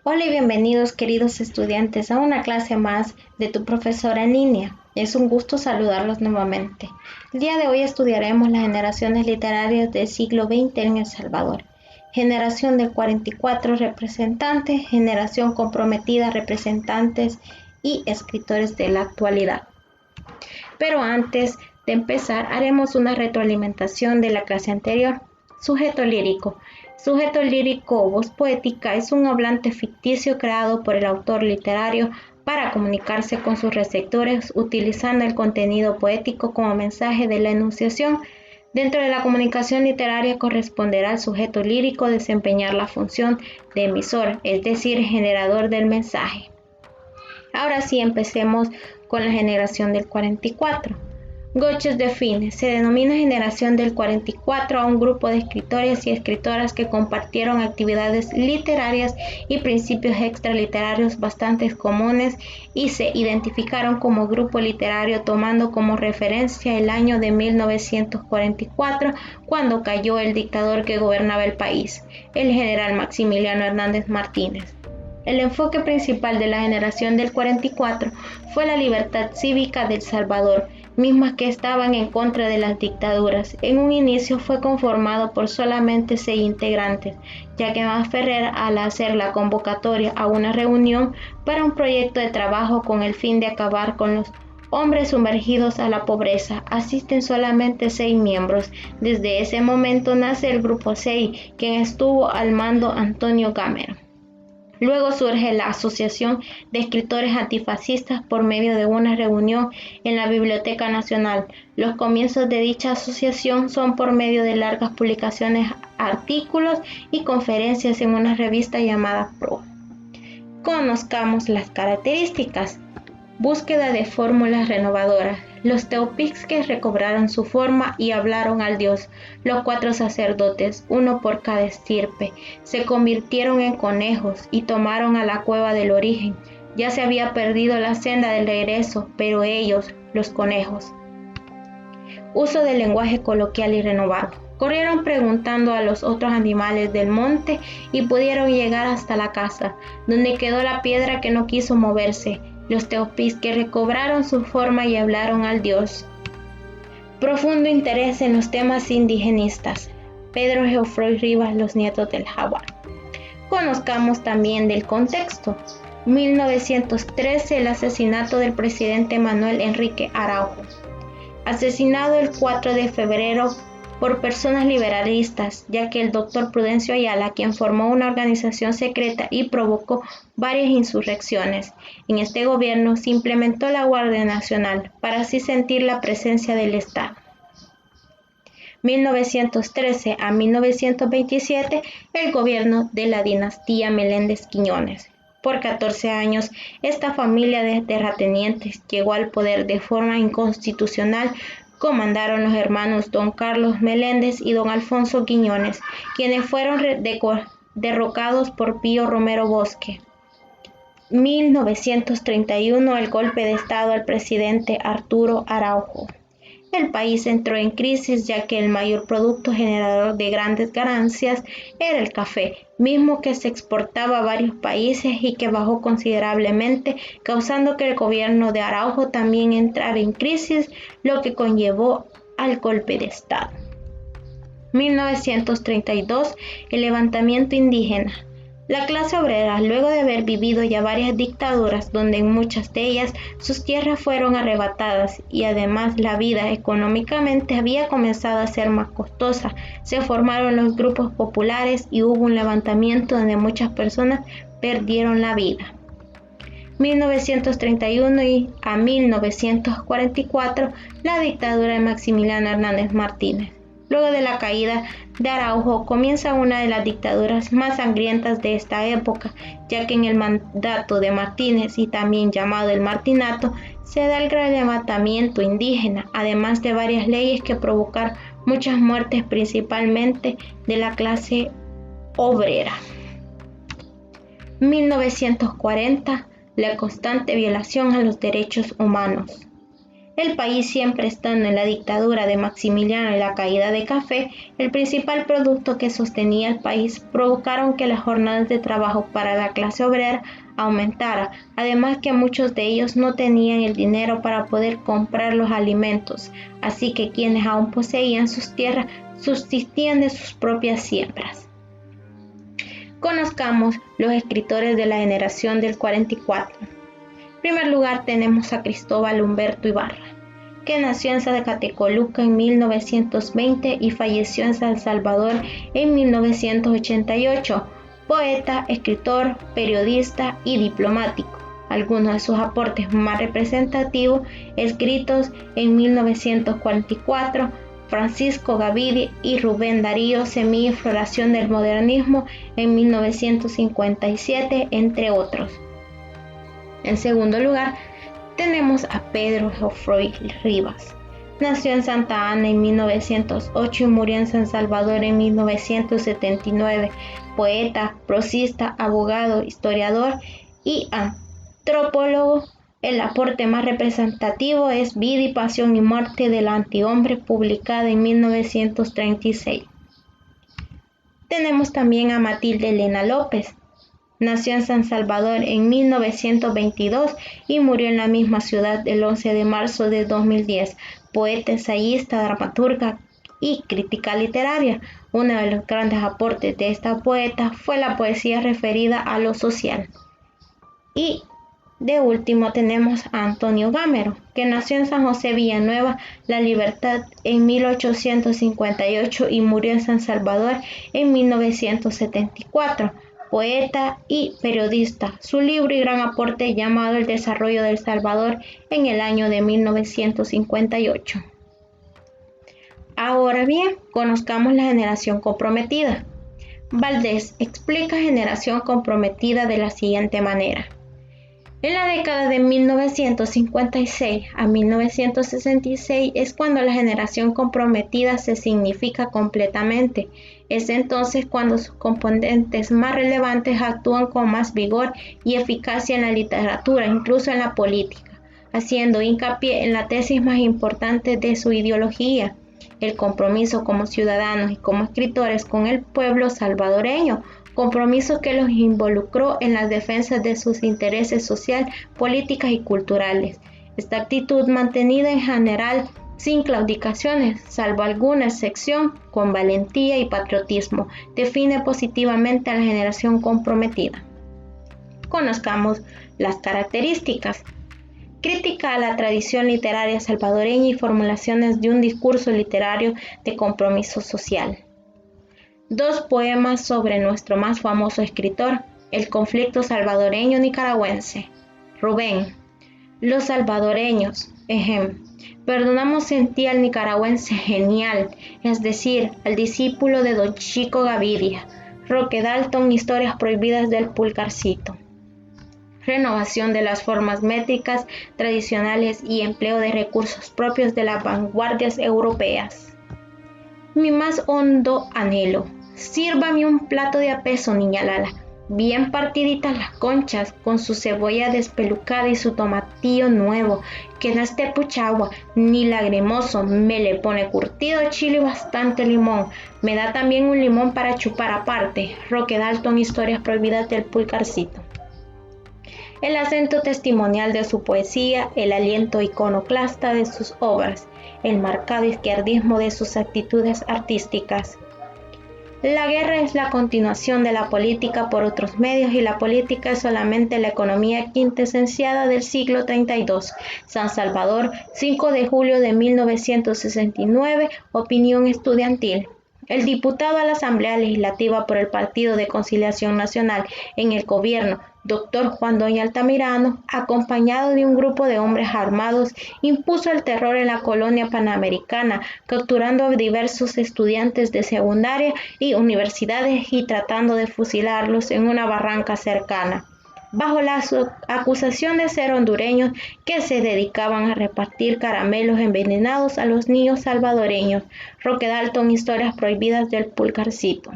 Hola y bienvenidos queridos estudiantes a una clase más de tu profesora en línea. Es un gusto saludarlos nuevamente. El día de hoy estudiaremos las generaciones literarias del siglo XX en El Salvador. Generación del 44, representantes, generación comprometida, representantes y escritores de la actualidad. Pero antes de empezar, haremos una retroalimentación de la clase anterior. Sujeto lírico. Sujeto lírico o voz poética es un hablante ficticio creado por el autor literario para comunicarse con sus receptores utilizando el contenido poético como mensaje de la enunciación. Dentro de la comunicación literaria corresponderá al sujeto lírico desempeñar la función de emisor, es decir, generador del mensaje. Ahora sí, empecemos con la generación del 44. Goethe define, se denomina generación del 44 a un grupo de escritores y escritoras que compartieron actividades literarias y principios extraliterarios bastante comunes y se identificaron como grupo literario tomando como referencia el año de 1944, cuando cayó el dictador que gobernaba el país, el general Maximiliano Hernández Martínez. El enfoque principal de la generación del 44 fue la libertad cívica de El Salvador, mismas que estaban en contra de las dictaduras. En un inicio fue conformado por solamente 6 integrantes, ya que Masferrer, al hacer la convocatoria a una reunión para un proyecto de trabajo con el fin de acabar con los hombres sumergidos a la pobreza, asisten solamente 6 miembros. Desde ese momento nace el Grupo 6, quien estuvo al mando Antonio Gamero. Luego surge la Asociación de Escritores Antifascistas por medio de una reunión en la Biblioteca Nacional. Los comienzos de dicha asociación son por medio de largas publicaciones, artículos y conferencias en una revista llamada Pro. Conozcamos las características. Búsqueda de fórmulas renovadoras. Los teopisques recobraron su forma y hablaron al Dios. Los 4 sacerdotes, uno por cada estirpe, se convirtieron en conejos y tomaron a la cueva del origen. Ya se había perdido la senda del regreso, pero ellos, los conejos. Uso del lenguaje coloquial y renovado. Corrieron preguntando a los otros animales del monte y pudieron llegar hasta la casa, donde quedó la piedra que no quiso moverse. Los teopisques recobraron su forma y hablaron al Dios. Profundo interés en los temas indigenistas. Pedro Geoffroy Rivas, Los nietos del jaguar. Conozcamos también del contexto. 1913, el asesinato del presidente Manuel Enrique Araujo. Asesinado el 4 de febrero por personas liberalistas, ya que el doctor Prudencio Ayala, quien formó una organización secreta y provocó varias insurrecciones. En este gobierno se implementó la Guardia Nacional para así sentir la presencia del Estado. 1913 a 1927, el gobierno de la dinastía Meléndez Quiñones. Por 14 años, esta familia de terratenientes llegó al poder de forma inconstitucional. Comandaron los hermanos don Carlos Meléndez y don Alfonso Quiñones, quienes fueron derrocados por Pío Romero Bosque. 1931, el golpe de Estado al presidente Arturo Araujo. El país entró en crisis ya que el mayor producto generador de grandes ganancias era el café, mismo que se exportaba a varios países y que bajó considerablemente, causando que el gobierno de Araujo también entrara en crisis, lo que conllevó al golpe de Estado. 1932, el levantamiento indígena. La clase obrera, luego de haber vivido ya varias dictaduras, donde en muchas de ellas sus tierras fueron arrebatadas y además la vida económicamente había comenzado a ser más costosa, se formaron los grupos populares y hubo un levantamiento donde muchas personas perdieron la vida. 1931 y a 1944, la dictadura de Maximiliano Hernández Martínez. Luego de la caída de Araujo comienza una de las dictaduras más sangrientas de esta época, ya que en el mandato de Martínez, y también llamado el Martinato, se da el gran levantamiento indígena, además de varias leyes que provocaron muchas muertes, principalmente de la clase obrera. 1940, la constante violación a los derechos humanos. El país siempre estando en la dictadura de Maximiliano y la caída de Café, el principal producto que sostenía el país, provocaron que las jornadas de trabajo para la clase obrera aumentara, además que muchos de ellos no tenían el dinero para poder comprar los alimentos, así que quienes aún poseían sus tierras subsistían de sus propias siembras. Conozcamos los escritores de la generación del 44. En primer lugar tenemos a Cristóbal Humberto Ibarra, que nació en Zacatecoluca en 1920 y falleció en San Salvador en 1988, poeta, escritor, periodista y diplomático. Algunos de sus aportes más representativos, escritos en 1944, Francisco Gavidia y Rubén Darío, Semilla y Floración del Modernismo en 1957, entre otros. En segundo lugar, tenemos a Pedro Geoffroy Rivas. Nació en Santa Ana en 1908 y murió en San Salvador en 1979. Poeta, prosista, abogado, historiador y antropólogo. El aporte más representativo es Vida y Pasión y Muerte del Antihombre, publicada en 1936. Tenemos también a Matilde Elena López. Nació en San Salvador en 1922 y murió en la misma ciudad el 11 de marzo de 2010. Poeta, ensayista, dramaturga y crítica literaria. Uno de los grandes aportes de esta poeta fue la poesía referida a lo social. Y de último tenemos a Antonio Gamero, que nació en San José Villanueva, La Libertad, en 1858 y murió en San Salvador en 1974. Poeta y periodista. Su libro y gran aporte llamado El desarrollo de El Salvador en el año de 1958. Ahora bien, conozcamos la generación comprometida. Valdés explica generación comprometida de la siguiente manera. En la década de 1956 a 1966 es cuando la generación comprometida se significa completamente. Es entonces cuando sus componentes más relevantes actúan con más vigor y eficacia en la literatura, incluso en la política, haciendo hincapié en la tesis más importante de su ideología, el compromiso como ciudadanos y como escritores con el pueblo salvadoreño, compromiso que los involucró en las defensas de sus intereses social, políticas y culturales. Esta actitud, mantenida en general sin claudicaciones, salvo alguna excepción, con valentía y patriotismo, define positivamente a la generación comprometida. Conozcamos las características. Crítica a la tradición literaria salvadoreña y formulaciones de un discurso literario de compromiso social. 2 poemas sobre nuestro más famoso escritor, el conflicto salvadoreño nicaragüense. Rubén. Los salvadoreños, perdonamos en ti al nicaragüense genial, es decir, al discípulo de don Chico Gavidia. Roque Dalton, Historias prohibidas del Pulgarcito. Renovación de las formas métricas tradicionales y empleo de recursos propios de las vanguardias europeas. Mi más hondo anhelo. Sírvame un plato de apeso, niña Lala, bien partiditas las conchas, con su cebolla despelucada y su tomatillo nuevo, que no esté puchagua ni lagrimoso, me le pone curtido chile y bastante limón, me da también un limón para chupar aparte. Roque Dalton, Historias prohibidas del Pulgarcito. El acento testimonial de su poesía, el aliento iconoclasta de sus obras, el marcado izquierdismo de sus actitudes artísticas. La guerra es la continuación de la política por otros medios y la política es solamente la economía quintesenciada del siglo 32. San Salvador, 5 de julio de 1969, opinión estudiantil. El diputado a la Asamblea Legislativa por el Partido de Conciliación Nacional en el gobierno, Dr. Juan Doña Altamirano, acompañado de un grupo de hombres armados, impuso el terror en la colonia panamericana, capturando a diversos estudiantes de secundaria y universidades y tratando de fusilarlos en una barranca cercana, bajo la acusación de ser hondureños que se dedicaban a repartir caramelos envenenados a los niños salvadoreños. Roque Dalton, Historias prohibidas del Pulgarcito.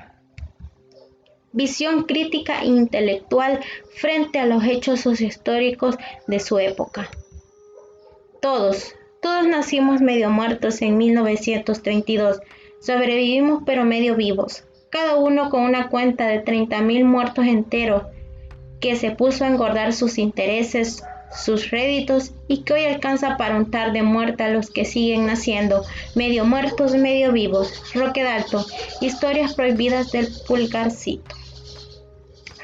Visión crítica e intelectual frente a los hechos sociohistóricos de su época. Todos Todos nacimos medio muertos en 1932. Sobrevivimos pero medio vivos. Cada uno con una cuenta de 30.000 muertos enteros que se puso a engordar sus intereses, sus réditos y que hoy alcanza para untar de muerte a los que siguen naciendo, medio muertos, medio vivos. Roque Dalton, Historias prohibidas del Pulgarcito.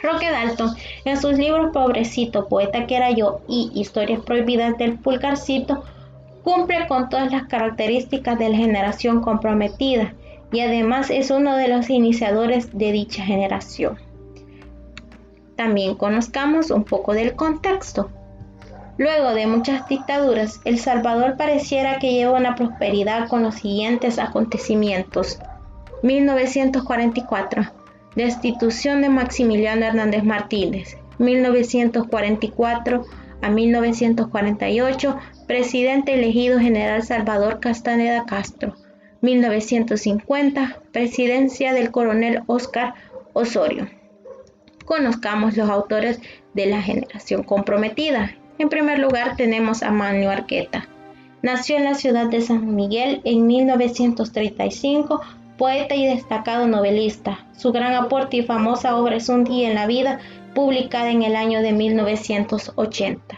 Roque Dalton, en sus libros Pobrecito, poeta que era yo y Historias prohibidas del Pulgarcito, cumple con todas las características de la generación comprometida y además es uno de los iniciadores de dicha generación. También conozcamos un poco del contexto. Luego de muchas dictaduras, El Salvador pareciera que lleva una prosperidad con los siguientes acontecimientos. 1944. Destitución de Maximiliano Hernández Martínez. 1944 a 1948. Presidente elegido General Salvador Castaneda Castro. 1950. Presidencia del coronel Óscar Osorio. Conozcamos los autores de la generación comprometida. En primer lugar tenemos a Manlio Arqueta. Nació en la ciudad de San Miguel en 1935, poeta y destacado novelista. Su gran aporte y famosa obra es Un día en la vida, publicada en el año de 1980.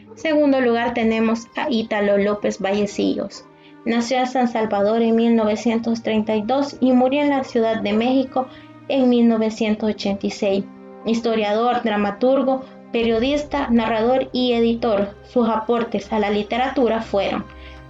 En segundo lugar tenemos a Ítalo López Vallecillos. Nació en San Salvador en 1932 y murió en la Ciudad de México en 1986. Historiador, dramaturgo, periodista, narrador y editor. Sus aportes a la literatura fueron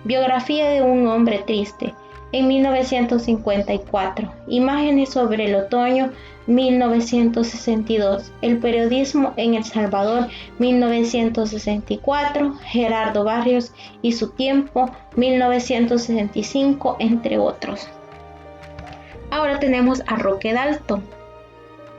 Biografía de un hombre triste, en 1954, Imágenes sobre el otoño, 1962, El periodismo en El Salvador, 1964, Gerardo Barrios y su tiempo, 1965, entre otros. Ahora tenemos a Roque Dalton.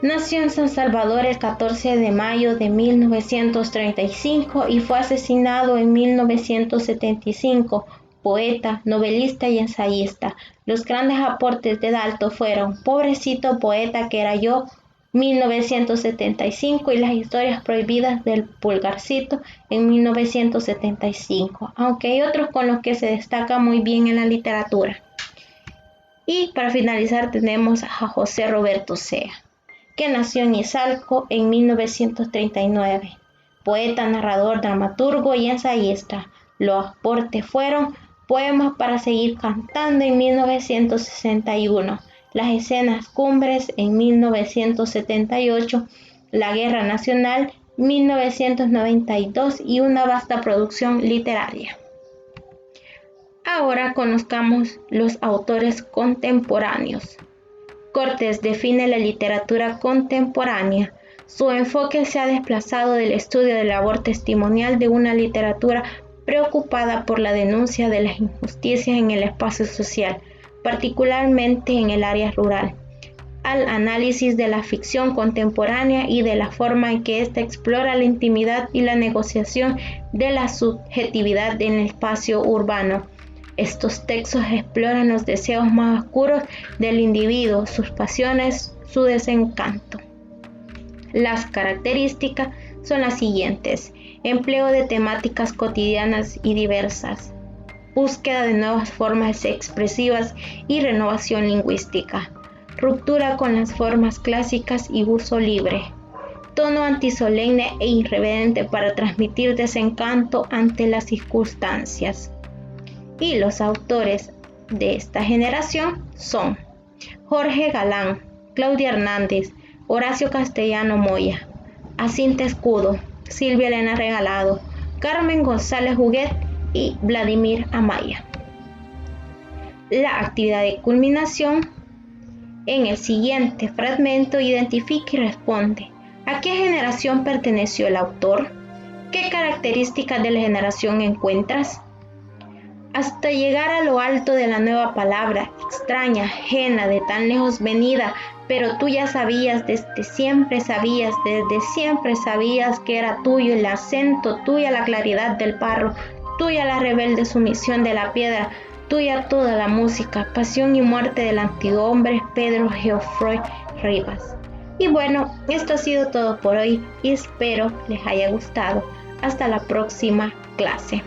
Nació en San Salvador el 14 de mayo de 1935 y fue asesinado en 1975. Poeta, novelista y ensayista. Los grandes aportes de Dalton fueron Pobrecito, poeta que era yo, 1975, y Las historias prohibidas del Pulgarcito en 1975, aunque hay otros con los que se destaca muy bien en la literatura. Y para finalizar tenemos a José Roberto Sea, que nació en Izalco en 1939, poeta, narrador, dramaturgo y ensayista. Los aportes fueron Poemas para seguir cantando en 1961, Las escenas cumbres en 1978, La guerra nacional 1992 y una vasta producción literaria. Ahora conozcamos los autores contemporáneos. Cortés define la literatura contemporánea. Su enfoque se ha desplazado del estudio de labor testimonial de una literatura preocupada por la denuncia de las injusticias en el espacio social, particularmente en el área rural, al análisis de la ficción contemporánea y de la forma en que ésta explora la intimidad y la negociación de la subjetividad en el espacio urbano. Estos textos exploran los deseos más oscuros del individuo, sus pasiones, su desencanto. Las características son las siguientes: empleo de temáticas cotidianas y diversas, búsqueda de nuevas formas expresivas y renovación lingüística, ruptura con las formas clásicas y uso libre, tono antisolemne e irreverente para transmitir desencanto ante las circunstancias. Y los autores de esta generación son Jorge Galán, Claudia Hernández, Horacio Castellano Moya, Acinta Escudo, Silvia Elena Regalado, Carmen González Huguet y Vladimir Amaya. La actividad de culminación: en el siguiente fragmento identifica y responde ¿a qué generación perteneció el autor? ¿Qué características de la generación encuentras? Hasta llegar a lo alto de la nueva palabra, extraña, ajena, de tan lejos venida, pero tú ya sabías, desde siempre sabías que era tuyo el acento, tuya la claridad del barro, tuya la rebelde sumisión de la piedra, tuya toda la música, pasión y muerte del antiguo hombre Pedro Geoffroy Rivas. Y bueno, esto ha sido todo por hoy y espero les haya gustado. Hasta la próxima clase.